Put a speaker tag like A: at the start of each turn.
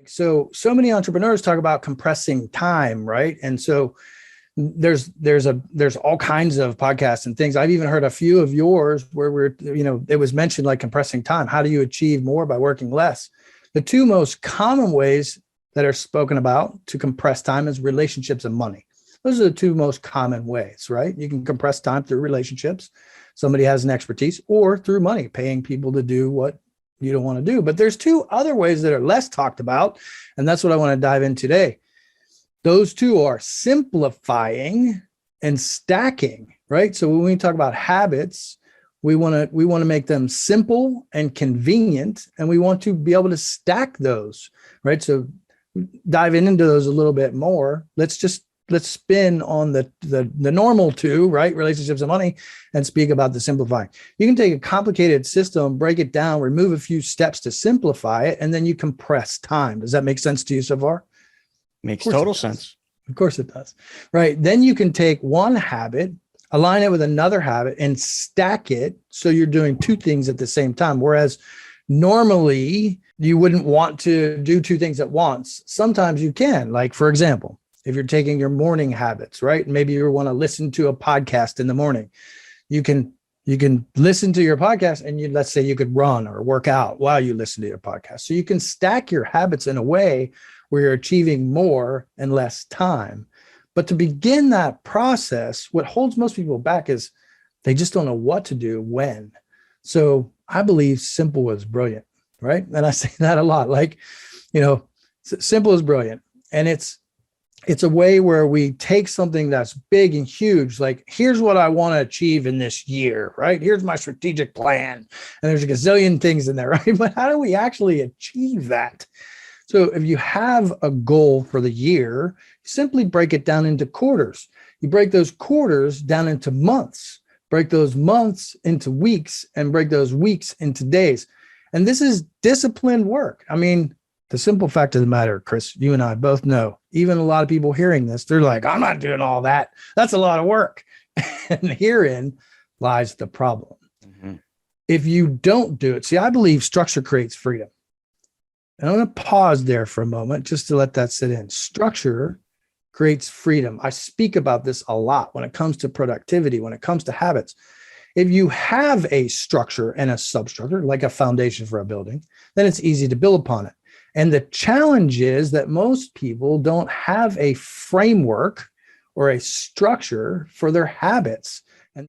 A: so many entrepreneurs talk about compressing time, right? And so there's all kinds of podcasts and things. I've even heard a few of yours where it was mentioned like compressing time. How do you achieve more by working less? The two most common ways that are spoken about to compress time is relationships and money. Those are the two most common ways, right? You can compress time through relationships. Somebody has an expertise, or through money, paying people to do what you don't want to do. But there's two other ways that are less talked about, and that's what I want to dive in today. Those two are simplifying and stacking, right? So when we talk about habits, we want to make them simple and convenient, and we want to be able to stack those, right? So diving into those a little bit more, let's spin on the normal two, right? Relationships and money, and speak about the simplifying. You can take a complicated system, break it down, remove a few steps to simplify it, and then you compress time. Does that make sense to you so far?
B: Makes total sense.
A: Of course it does. Right. Then you can take one habit, align it with another habit, and stack it so you're doing two things at the same time. Whereas normally you wouldn't want to do two things at once. Sometimes you can. Like, for example, if you're taking your morning habits, right? Maybe you want to listen to a podcast in the morning. You can listen to your podcast, and let's say you could run or work out while you listen to your podcast. So you can stack your habits in a way where you're achieving more and less time. But to begin that process, what holds most people back is they just don't know what to do when. So I believe simple is brilliant, right? And I say that a lot, like, simple is brilliant. And it's a way where we take something that's big and huge, like, here's what I want to achieve in this year, right? Here's my strategic plan. And there's a gazillion things in there, right? But how do we actually achieve that? So if you have a goal for the year, simply break it down into quarters. You break those quarters down into months, break those months into weeks, and break those weeks into days. And this is disciplined work. I mean, the simple fact of the matter, Chris, you and I both know, even a lot of people hearing this, they're like, I'm not doing all that. That's a lot of work. And herein lies the problem. Mm-hmm. If you don't do it, see, I believe structure creates freedom. And I'm going to pause there for a moment just to let that sit in. Structure creates freedom. I speak about this a lot when it comes to productivity, when it comes to habits. If you have a structure and a substructure, like a foundation for a building, then it's easy to build upon it. And the challenge is that most people don't have a framework or a structure for their habits.